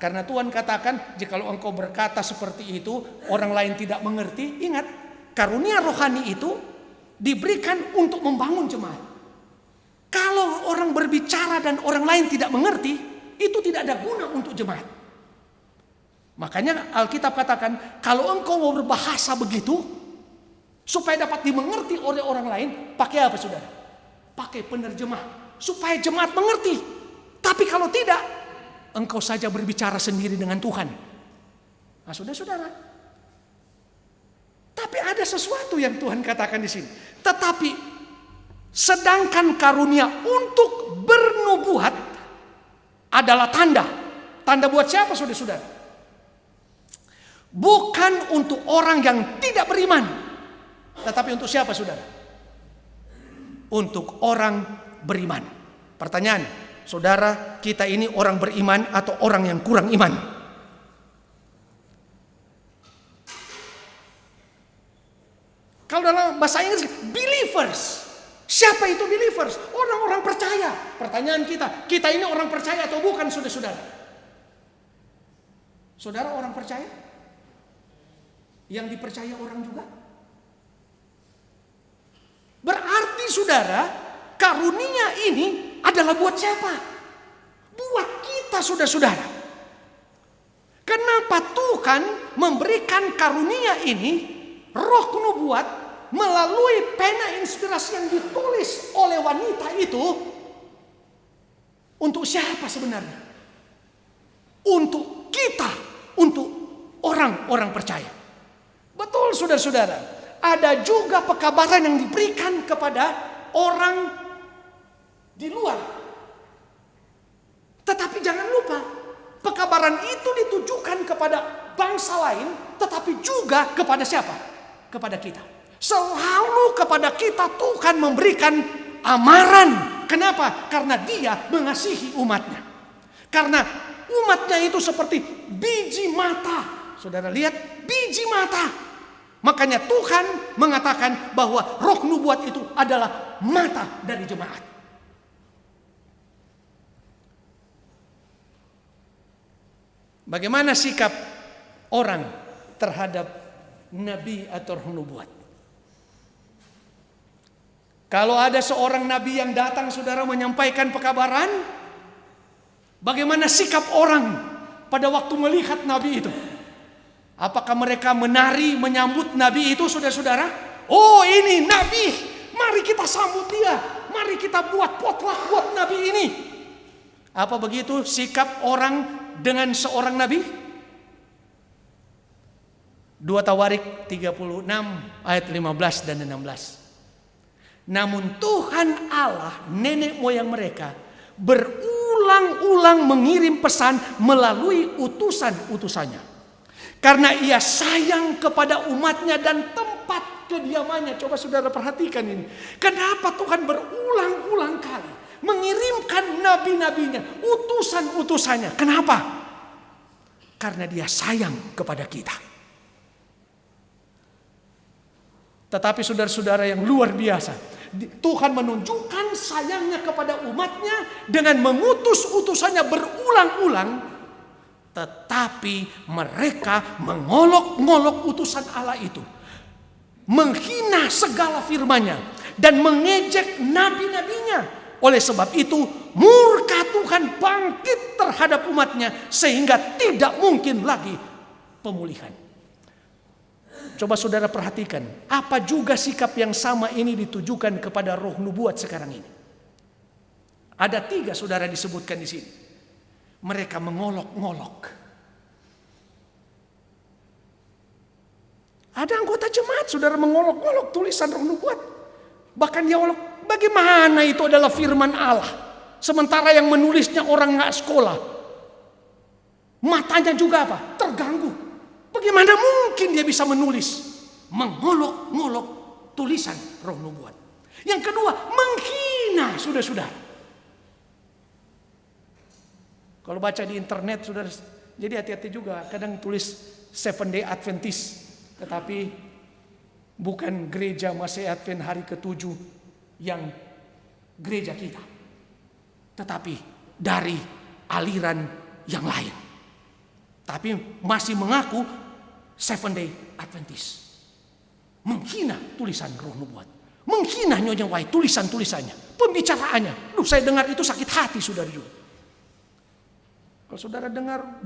Speaker 1: Karena Tuhan katakan jikalau engkau berkata seperti itu orang lain tidak mengerti. Ingat, karunia rohani itu diberikan untuk membangun jemaat. Kalau orang berbicara dan orang lain tidak mengerti, itu tidak ada guna untuk jemaat. Makanya Alkitab katakan, kalau engkau mau berbahasa begitu, supaya dapat dimengerti oleh orang lain, pakai apa saudara? Pakai penerjemah, supaya jemaat mengerti. Tapi kalau tidak, engkau saja berbicara sendiri dengan Tuhan. Nah saudara-saudara, tapi ada sesuatu yang Tuhan katakan di sini. Tetapi sedangkan karunia untuk bernubuat adalah tanda. Tanda buat siapa saudara-saudara? Bukan untuk orang yang tidak beriman. Tetapi untuk siapa saudara? Untuk orang beriman. Pertanyaan, saudara, kita ini orang beriman atau orang yang kurang iman? Kalau dalam bahasa Inggris, believers. Siapa itu believers? Orang-orang percaya. Pertanyaan kita ini orang percaya atau bukan saudara-saudara? Saudara orang percaya? Yang dipercaya orang juga? Berarti saudara, karunia ini adalah buat siapa? Buat kita saudara-saudara. Kenapa Tuhan memberikan karunia ini, roh nubuat, melalui pena inspirasi yang ditulis oleh wanita itu? Untuk siapa sebenarnya? Untuk kita, untuk orang-orang percaya. Betul saudara-saudara, ada juga pekabaran yang diberikan kepada orang di luar. Tetapi jangan lupa, pekabaran amaran itu ditujukan kepada bangsa lain, tetapi juga kepada siapa? Kepada kita. Selalu kepada kita Tuhan memberikan amaran. Kenapa? Karena Dia mengasihi umatnya. Karena umatnya itu seperti biji mata. Saudara lihat, biji mata. Makanya Tuhan mengatakan bahwa roh nubuat itu adalah mata dari jemaat. Bagaimana sikap orang terhadap nabi atau roh nubuat? Kalau ada seorang nabi yang datang, saudara, menyampaikan pekabaran, bagaimana sikap orang pada waktu melihat nabi itu? Apakah mereka menari menyambut nabi itu, saudara-saudara? Oh, ini nabi, mari kita sambut dia, mari kita buat potluck buat nabi ini. Apa begitu sikap orang dengan seorang nabi? 2 Tawarik 36 ayat 15 dan 16. Namun Tuhan Allah nenek moyang mereka berulang-ulang mengirim pesan melalui utusan-utusannya. Karena Ia sayang kepada umatnya dan tempat kediamannya. Coba saudara perhatikan ini. Kenapa Tuhan berulang-ulang kali mengirimkan nabi-nabinya, utusan-utusannya? Kenapa? Karena Dia sayang kepada kita. Tetapi saudara-saudara yang luar biasa, Tuhan menunjukkan sayangnya kepada umatnya dengan mengutus utusannya berulang-ulang. Tetapi mereka mengolok-ngolok utusan Allah itu, menghina segala firman-Nya dan mengejek nabi-nabinya. Oleh sebab itu murka Tuhan bangkit terhadap umatnya sehingga tidak mungkin lagi pemulihan. Coba saudara perhatikan, apa juga sikap yang sama ini ditujukan kepada roh nubuat sekarang ini? Ada 3 saudara disebutkan di sini. Mereka mengolok-ngolok. Ada anggota jemaat saudara mengolok-ngolok tulisan roh nubuat. Bahkan dia olok, bagaimana itu adalah firman Allah, sementara yang menulisnya orang nggak sekolah, matanya juga apa? Terganggu. Bagaimana mungkin dia bisa menulis? Mengolok-ngolok tulisan roh nubuat. Yang kedua, menghina saudara-saudara. Kalau baca di internet, saudara, jadi hati-hati juga. Kadang tulis Seventh Day Adventist, tetapi bukan gereja Masih Advent hari ke-7 yang gereja kita, tetapi dari aliran yang lain. Tapi masih mengaku Seventh Day Adventist. Menghina tulisan roh nubuat. Menghina Nyonya White, tulisan-tulisannya, pembicaraannya. Saya dengar itu sakit hati saudara juga. Kalau saudara dengar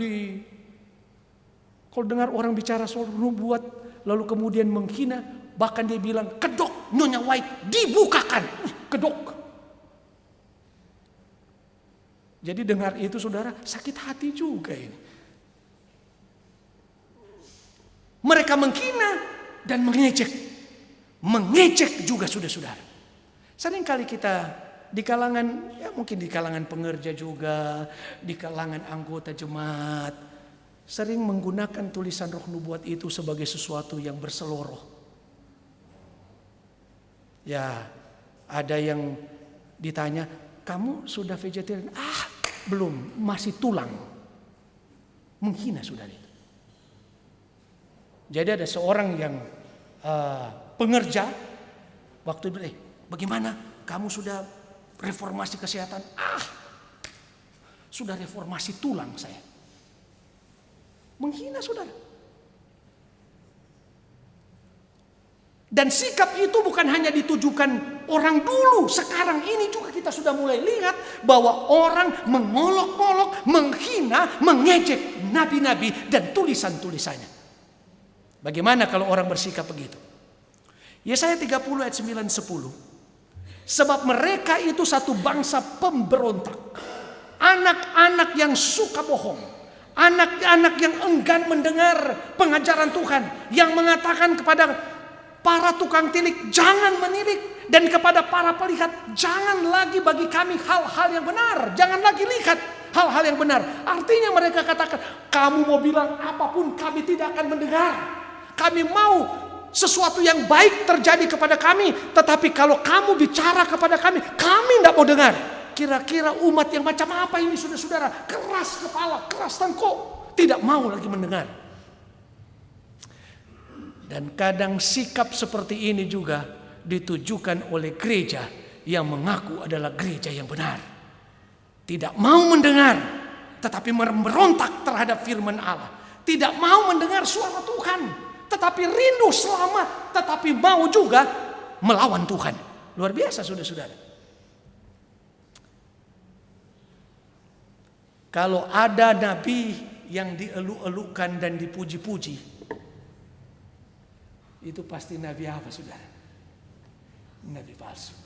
Speaker 1: kalau dengar orang bicara soal nubuat lalu kemudian menghina, bahkan dia bilang kedok Nyonya White dibukakan, kedok. Jadi dengar itu saudara sakit hati juga ini. Mereka menghina dan mengejek juga saudara-saudara. Seringkali kita di kalangan, ya mungkin di kalangan pengerja juga, di kalangan anggota jemaat, sering menggunakan tulisan roh nubuat itu sebagai sesuatu yang berseloroh. Ya, ada yang ditanya, kamu sudah vegetarian? Belum, masih tulang. Menghina saudara itu. Jadi ada seorang yang pengerja, waktu itu, bagaimana kamu sudah reformasi kesehatan? Sudah reformasi tulang saya. Menghina saudara. Dan sikap itu bukan hanya ditujukan orang dulu, sekarang ini juga kita sudah mulai lihat bahwa orang mengolok-olok, menghina, mengejek nabi-nabi dan tulisan-tulisannya. Bagaimana kalau orang bersikap begitu? Yesaya 30 ayat 9-10. Sebab mereka itu satu bangsa pemberontak, anak-anak yang suka bohong, anak-anak yang enggan mendengar pengajaran Tuhan, yang mengatakan kepada para tukang tilik jangan menilik, dan kepada para pelihat jangan lagi bagi kami hal-hal yang benar, jangan lagi lihat hal-hal yang benar. Artinya mereka katakan, kamu mau bilang apapun kami tidak akan mendengar. Kami mau sesuatu yang baik terjadi kepada kami, tetapi kalau kamu bicara kepada kami tidak mau dengar. Kira-kira umat yang macam apa ini saudara-saudara? Keras kepala, keras tengkuk, tidak mau lagi mendengar. Dan kadang sikap seperti ini juga ditujukan oleh gereja yang mengaku adalah gereja yang benar. Tidak mau mendengar, tetapi memberontak terhadap firman Allah. Tidak mau mendengar suara Tuhan, tetapi rindu selamat, tetapi mau juga melawan Tuhan. Luar biasa saudara-saudara. Kalau ada nabi yang dieluk-elukan dan dipuji-puji, itu pasti nabi apa saudara? Nabi palsu.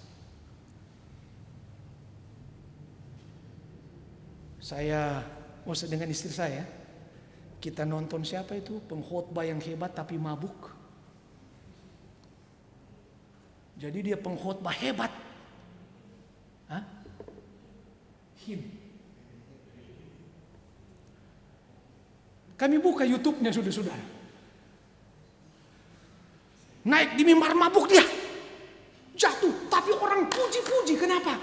Speaker 1: Saya dengan istri saya, kita nonton siapa itu pengkhotbah yang hebat tapi mabuk. Jadi dia pengkhotbah hebat. Kami buka YouTube-nya saudara-saudara. Naik di mimbar mabuk dia. Jatuh, tapi orang puji-puji. Kenapa?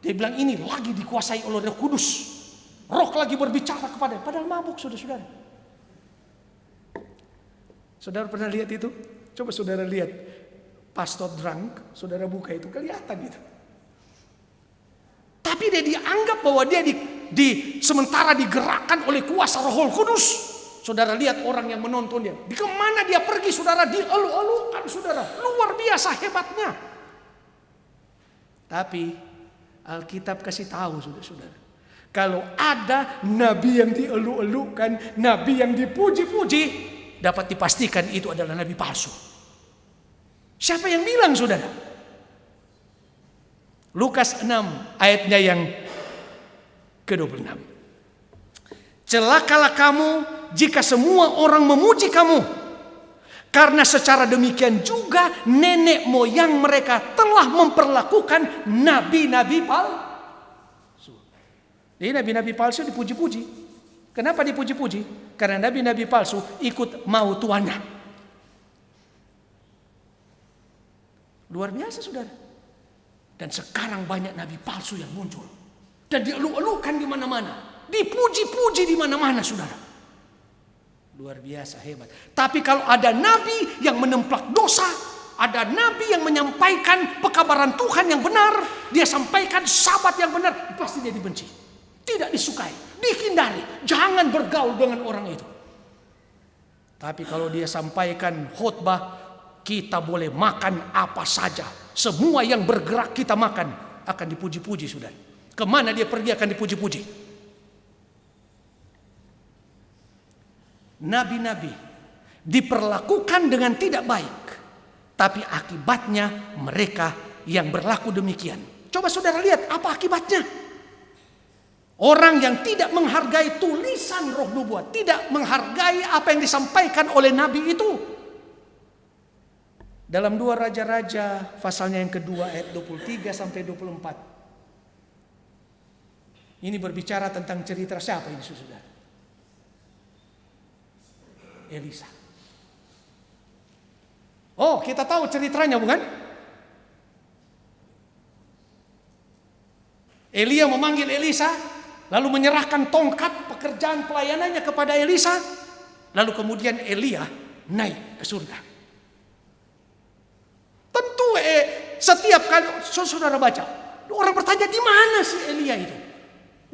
Speaker 1: Dia bilang ini lagi dikuasai oleh Roh Kudus. Roh lagi berbicara kepada, padahal mabuk saudara-saudara. Saudara pernah lihat itu? Coba saudara lihat pastor drunk, saudara buka itu kelihatan itu. Tapi dia dianggap bahwa dia sementara digerakkan oleh kuasa Roh Kudus. Saudara lihat orang yang menonton dia. Di kemana dia pergi saudara dielu-elukan saudara. Luar biasa hebatnya. Tapi Alkitab kasih tahu saudara-saudara. Kalau ada nabi yang dielu-elukan, nabi yang dipuji-puji, dapat dipastikan itu adalah nabi palsu. Siapa yang bilang saudara? Lukas 6 ayatnya yang ke-26. Celakalah kamu jika semua orang memuji kamu, karena secara demikian juga nenek moyang mereka telah memperlakukan nabi-nabi palsu. Jadi nabi-nabi palsu dipuji-puji. Kenapa dipuji-puji? Karena nabi-nabi palsu ikut mau tuannya. Luar biasa saudara. Dan sekarang banyak nabi palsu yang muncul. Dan dielu-elukan di mana-mana. Dipuji-puji di mana-mana saudara. Luar biasa hebat. Tapi kalau ada nabi yang menemplak dosa, ada nabi yang menyampaikan pekabaran Tuhan yang benar, dia sampaikan sabat yang benar, pasti dia dibenci. Tidak disukai, dihindari. Jangan bergaul dengan orang itu. Tapi kalau dia sampaikan khotbah, kita boleh makan apa saja. Semua yang bergerak kita makan akan dipuji-puji saudara. Kemana dia pergi akan dipuji-puji. Nabi-nabi diperlakukan dengan tidak baik, tapi akibatnya mereka yang berlaku demikian. Coba saudara lihat apa akibatnya. Orang yang tidak menghargai tulisan roh nubuat, tidak menghargai apa yang disampaikan oleh nabi itu. Dalam 2 Raja-Raja pasalnya yang kedua ayat 23 sampai 24. Ini berbicara tentang cerita siapa ini saudara? Elisa. Oh, kita tahu ceritanya bukan? Elia memanggil Elisa, lalu menyerahkan tongkat pekerjaan pelayanannya kepada Elisa, lalu kemudian Elia naik ke surga. Tentu setiap kali saudara baca, orang bertanya di mana si Elia itu?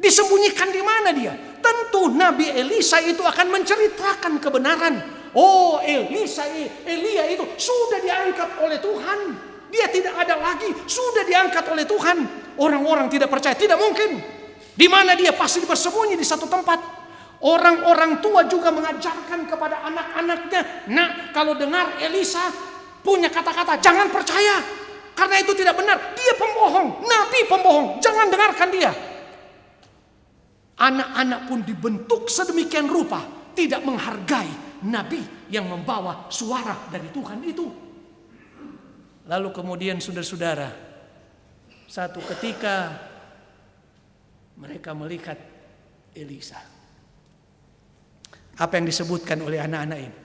Speaker 1: Disembunyikan di mana dia? Tentu Nabi Elisa itu akan menceritakan kebenaran. Oh, Elia itu sudah diangkat oleh Tuhan. Dia tidak ada lagi, sudah diangkat oleh Tuhan. Orang-orang tidak percaya, tidak mungkin. Di mana dia? Pasti bersembunyi di satu tempat. Orang-orang tua juga mengajarkan kepada anak-anaknya, "Nak, kalau dengar Elisa punya kata-kata, jangan percaya. Karena itu tidak benar. Dia pembohong, nabi pembohong. Jangan dengarkan dia." Anak-anak pun dibentuk sedemikian rupa, tidak menghargai nabi yang membawa suara dari Tuhan itu. Lalu kemudian saudara-saudara, satu ketika mereka melihat Elisa. Apa yang disebutkan oleh anak-anak ini?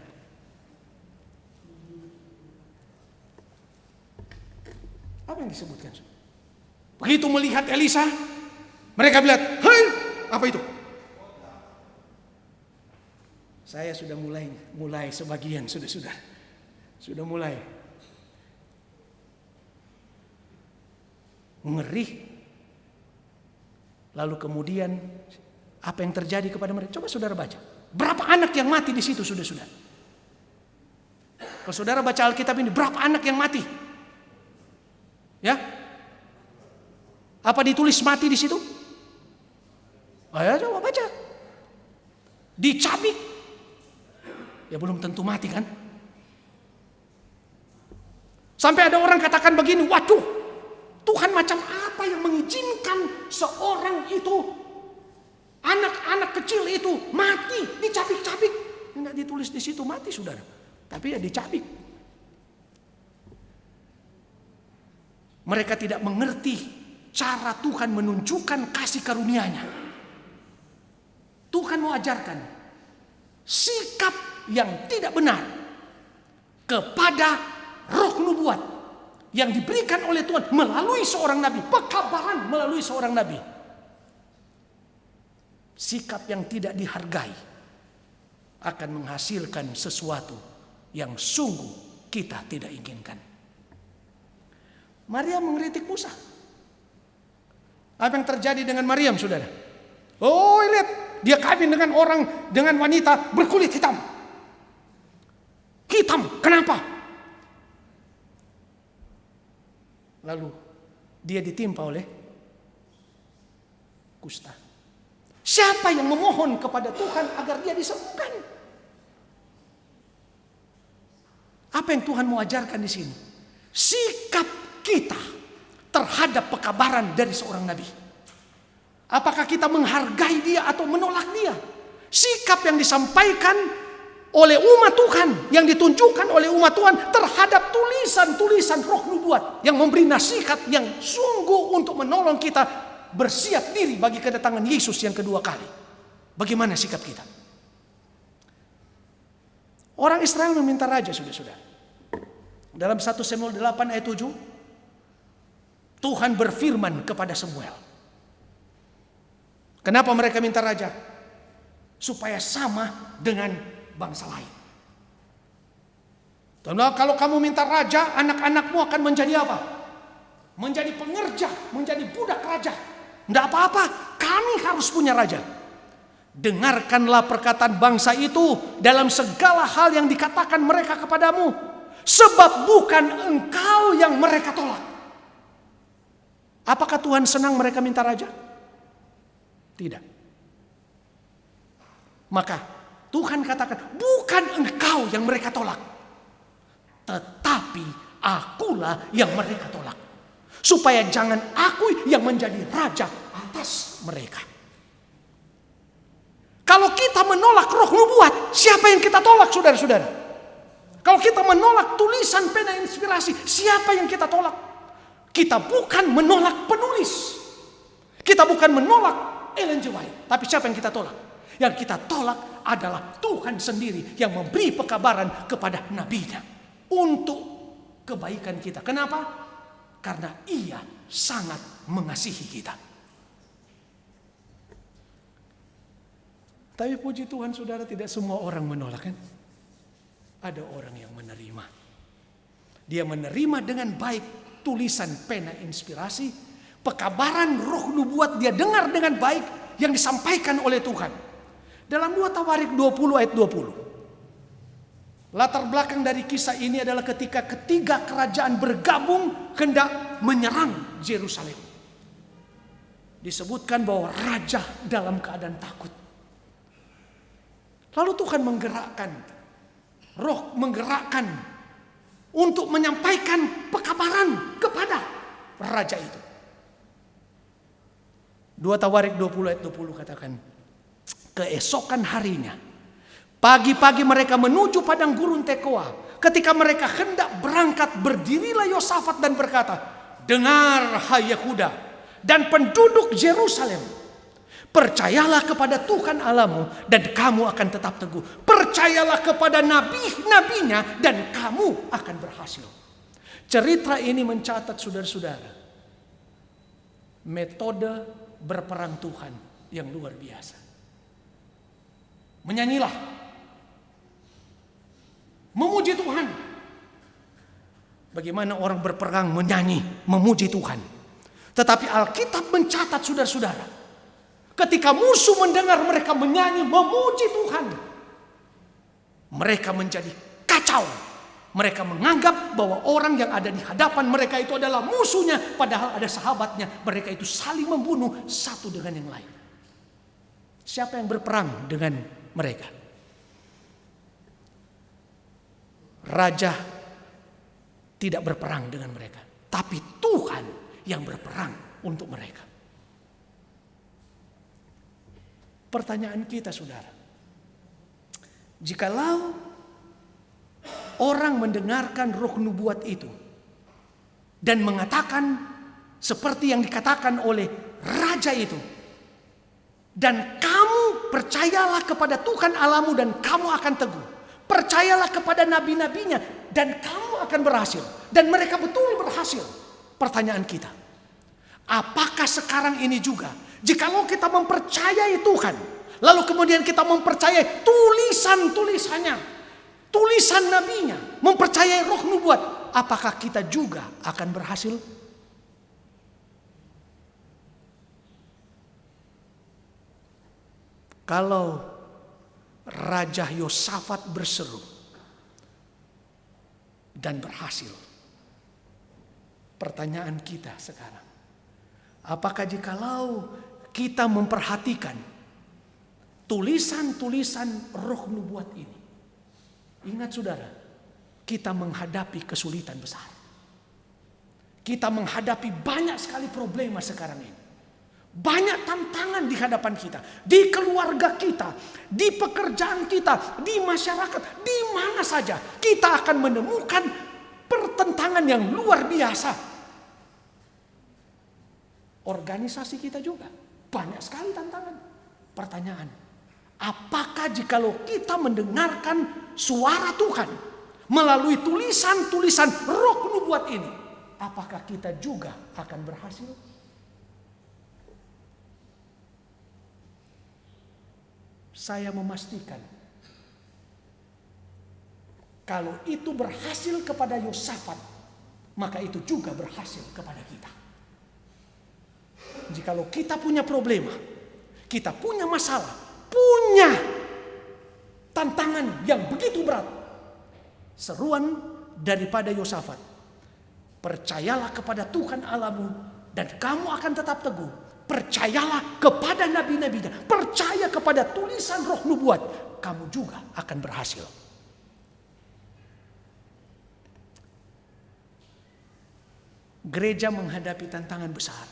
Speaker 1: Apa yang disebutkan? Begitu melihat Elisa, mereka bilang, "Hei, apa itu?" Saya sudah mulai sebagian sudah mulai ngeri. Lalu kemudian apa yang terjadi kepada mereka? Coba saudara baca. Berapa anak yang mati di situ, sudah. Kalau saudara baca Alkitab ini, berapa anak yang mati? Ya? Apa ditulis mati di situ? Ayo coba baca. Dicabik. Ya belum tentu mati kan? Sampai ada orang katakan begini, waduh, Tuhan macam apa yang mengizinkan seorang itu, anak-anak kecil itu mati, dicabik-cabik. Enggak ditulis di situ mati, saudara. Tapi ya dicabik. Mereka tidak mengerti cara Tuhan menunjukkan kasih karunia-Nya. Tuhan mau ajarkan sikap yang tidak benar kepada roh nubuat yang diberikan oleh Tuhan melalui seorang nabi, pekabaran melalui seorang nabi. Sikap yang tidak dihargai akan menghasilkan sesuatu yang sungguh kita tidak inginkan. Maryam mengkritik Musa. Apa yang terjadi dengan Maryam, saudara? Oh, lihat, dia kawin dengan wanita berkulit hitam. Hitam, kenapa? Lalu dia ditimpa oleh kusta. Siapa yang memohon kepada Tuhan agar dia disembuhkan? Apa yang Tuhan mau ajarkan di sini? Sikap kita terhadap pekabaran dari seorang nabi. Apakah kita menghargai dia atau menolak dia? Sikap yang disampaikan oleh umat Tuhan, yang ditunjukkan oleh umat Tuhan terhadap tulisan-tulisan roh nubuat yang memberi nasihat yang sungguh untuk menolong kita bersiap diri bagi kedatangan Yesus yang kedua kali. Bagaimana sikap kita? Orang Israel meminta raja, sudah. Dalam 1 Samuel 8 ayat 7, Tuhan berfirman kepada Samuel. Kenapa mereka minta raja? Supaya sama dengan bangsa lain. Dan kalau kamu minta raja, anak-anakmu akan menjadi apa? Menjadi pengerja, menjadi budak raja. Tidak apa-apa, kami harus punya raja. Dengarkanlah perkataan bangsa itu dalam segala hal yang dikatakan mereka kepadamu, sebab bukan engkau yang mereka tolak. Apakah Tuhan senang mereka minta raja? Tidak. Maka Tuhan katakan, bukan engkau yang mereka tolak, tetapi akulah yang mereka tolak. Supaya jangan aku yang menjadi raja atas mereka. Kalau kita menolak roh nubuat, siapa yang kita tolak, saudara-saudara? Kalau kita menolak tulisan pena inspirasi, siapa yang kita tolak? Kita bukan menolak penulis. Kita bukan menolak Ellen G. White. Tapi siapa yang kita tolak? Yang kita tolak adalah Tuhan sendiri yang memberi pekabaran kepada nabinya untuk kebaikan kita. Kenapa? Karena Ia sangat mengasihi kita. Tapi puji Tuhan, saudara, tidak semua orang menolak, kan? Ada orang yang menerima. Dia menerima dengan baik tulisan pena inspirasi, pekabaran roh nubuat dia dengar dengan baik yang disampaikan oleh Tuhan. Dalam 2 Tawarik 20 ayat 20. Latar belakang dari kisah ini adalah ketika ketiga kerajaan bergabung hendak menyerang Yerusalem. Disebutkan bahwa raja dalam keadaan takut. Lalu Tuhan menggerakkan, roh menggerakkan untuk menyampaikan pekabaran kepada raja itu. 2 Tawarik 20 ayat 20 katakan, keesokan harinya, pagi-pagi mereka menuju padang gurun Tekoa. Ketika mereka hendak berangkat, berdirilah Yosafat dan berkata, dengar hai Yehuda dan penduduk Yerusalem, Percayalah kepada Tuhan Allahmu dan kamu akan tetap teguh. Percayalah kepada nabi-nabinya dan kamu akan berhasil. Cerita ini mencatat, saudara-saudara, metode berperang Tuhan yang luar biasa. Menyanyilah, memuji Tuhan. Bagaimana orang berperang menyanyi, memuji Tuhan. Tetapi Alkitab mencatat, saudara-saudara, ketika musuh mendengar mereka menyanyi, memuji Tuhan, mereka menjadi kacau. Mereka menganggap bahwa orang yang ada di hadapan mereka itu adalah musuhnya, padahal ada sahabatnya. Mereka itu saling membunuh satu dengan yang lain. Siapa yang berperang dengan mereka? Raja tidak berperang dengan mereka, tapi Tuhan yang berperang untuk mereka. Pertanyaan kita, saudara, jikalau orang mendengarkan roh nubuat itu dan mengatakan seperti yang dikatakan oleh raja itu, dan kamu percayalah kepada Tuhan Allahmu dan kamu akan teguh, percayalah kepada nabi-nabinya dan kamu akan berhasil, dan mereka betul berhasil. Pertanyaan kita, apakah sekarang ini juga, jikalau kita mempercayai Tuhan, lalu kemudian kita mempercayai tulisan-tulisannya, tulisan nabinya, mempercayai roh nubuat, apakah kita juga akan berhasil? Kalau Raja Yosafat berseru dan berhasil, pertanyaan kita sekarang, apakah jikalau kita memperhatikan tulisan-tulisan roh nubuat ini? Ingat, saudara, kita menghadapi kesulitan besar. Kita menghadapi banyak sekali problema sekarang ini. Banyak tantangan di hadapan kita, di keluarga kita, di pekerjaan kita, di masyarakat, di mana saja kita akan menemukan pertentangan yang luar biasa. Organisasi kita juga banyak sekali tantangan. Pertanyaan, apakah jikalau kita mendengarkan suara Tuhan melalui tulisan-tulisan roh nubuat ini, apakah kita juga akan berhasil? Saya memastikan kalau itu berhasil kepada Yosafat, maka itu juga berhasil kepada kita. Jikalau kita punya problema, kita punya masalah, punya tantangan yang begitu berat, seruan daripada Yosafat, percayalah kepada Tuhan Allahmu dan kamu akan tetap teguh. Percayalah kepada nabi-nabinya, percaya kepada tulisan roh nubuat, kamu juga akan berhasil. Gereja menghadapi tantangan besar.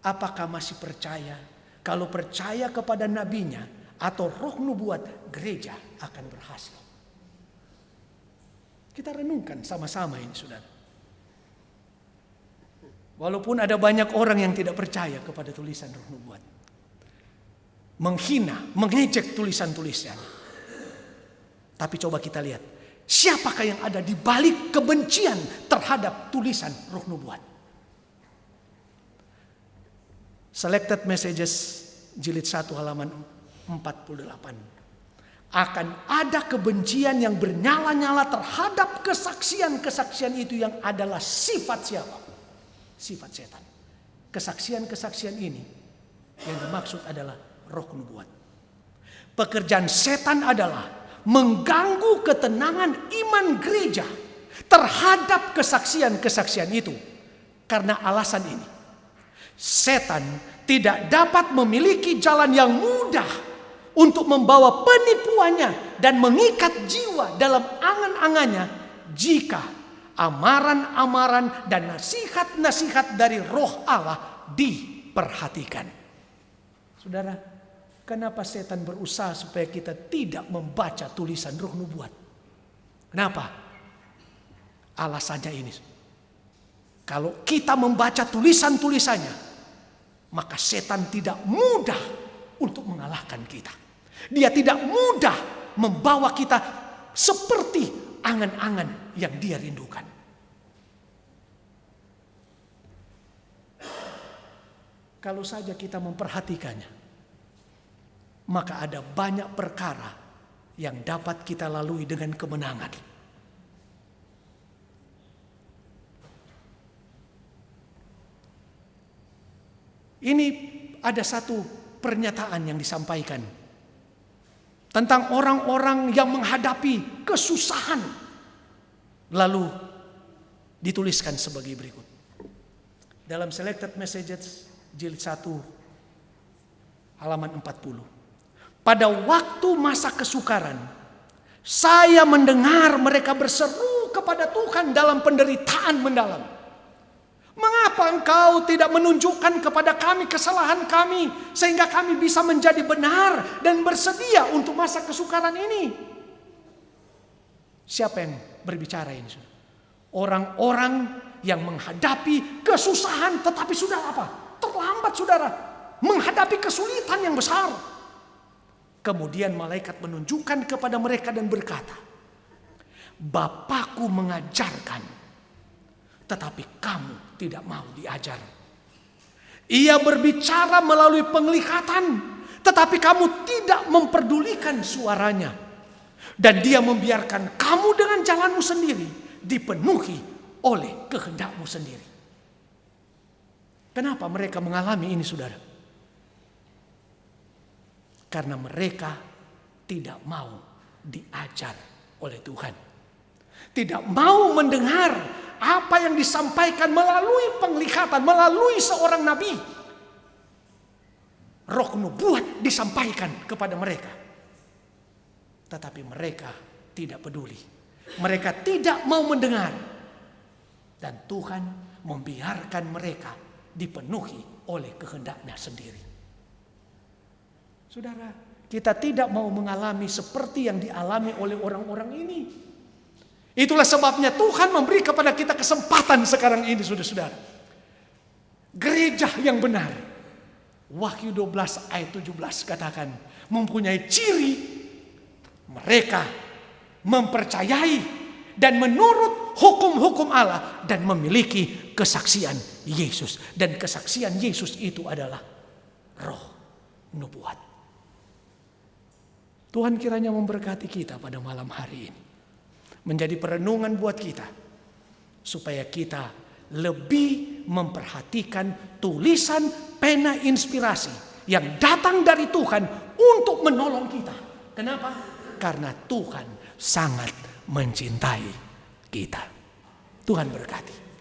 Speaker 1: Apakah masih percaya? Kalau percaya kepada nabinya atau roh nubuat, gereja akan berhasil. Kita renungkan sama-sama ini, saudara. Walaupun ada banyak orang yang tidak percaya kepada tulisan roh nubuat, menghina, mengejek tulisan-tulisan. Tapi coba kita lihat, siapakah yang ada di balik kebencian terhadap tulisan roh nubuat? Selected Messages jilid 1 halaman 48. Akan ada kebencian yang bernyala-nyala terhadap kesaksian-kesaksian itu yang adalah sifat siapa? Sifat setan. Kesaksian-kesaksian ini yang dimaksud adalah roh nubuat. Pekerjaan setan adalah mengganggu ketenangan iman gereja terhadap kesaksian-kesaksian itu. Karena alasan ini, setan tidak dapat memiliki jalan yang mudah untuk membawa penipuannya dan mengikat jiwa dalam angan-angannya jika amaran-amaran dan nasihat-nasihat dari roh Allah diperhatikan. Saudara, kenapa setan berusaha supaya kita tidak membaca tulisan roh nubuat? Kenapa? Alasannya ini. Kalau kita membaca tulisan-tulisannya, maka setan tidak mudah untuk mengalahkan kita. Dia tidak mudah membawa kita seperti angan-angan yang dia rindukan. Kalau saja kita memperhatikannya, maka ada banyak perkara yang dapat kita lalui dengan kemenangan. Ini ada satu pernyataan yang disampaikan tentang orang-orang yang menghadapi kesusahan. Lalu dituliskan sebagai berikut. Dalam Selected Messages jilid 1 halaman 40. Pada waktu masa kesukaran, saya mendengar mereka berseru kepada Tuhan dalam penderitaan mendalam. Mengapa engkau tidak menunjukkan kepada kami kesalahan kami sehingga kami bisa menjadi benar dan bersedia untuk masa kesukaran ini? Siapa yang berbicara ini? Orang-orang yang menghadapi kesusahan tetapi sudah apa? Terlambat, saudara. Menghadapi kesulitan yang besar. Kemudian malaikat menunjukkan kepada mereka dan berkata, Bapakku mengajarkan, tetapi kamu tidak mau diajar. Ia berbicara melalui penglihatan, tetapi kamu tidak memperdulikan suaranya. Dan dia membiarkan kamu dengan jalanmu sendiri dipenuhi oleh kehendakmu sendiri. Kenapa mereka mengalami ini, saudara? Karena mereka tidak mau diajar oleh Tuhan. Tidak mau mendengar apa yang disampaikan melalui penglihatan, melalui seorang nabi. Roh nubuat disampaikan kepada mereka. Tetapi mereka tidak peduli. Mereka tidak mau mendengar. Dan Tuhan membiarkan mereka dipenuhi oleh kehendaknya sendiri. Saudara, kita tidak mau mengalami seperti yang dialami oleh orang-orang ini. Itulah sebabnya Tuhan memberi kepada kita kesempatan sekarang ini, saudara-saudara. Gereja yang benar. Wahyu 12 ayat 17 katakan, mempunyai ciri mereka mempercayai dan menurut hukum-hukum Allah dan memiliki kesaksian Yesus. Dan kesaksian Yesus itu adalah roh nubuat. Tuhan kiranya memberkati kita pada malam hari ini. Menjadi perenungan buat kita. Supaya kita lebih memperhatikan tulisan pena inspirasi yang datang dari Tuhan untuk menolong kita. Kenapa? Karena Tuhan sangat mencintai kita. Tuhan berkati.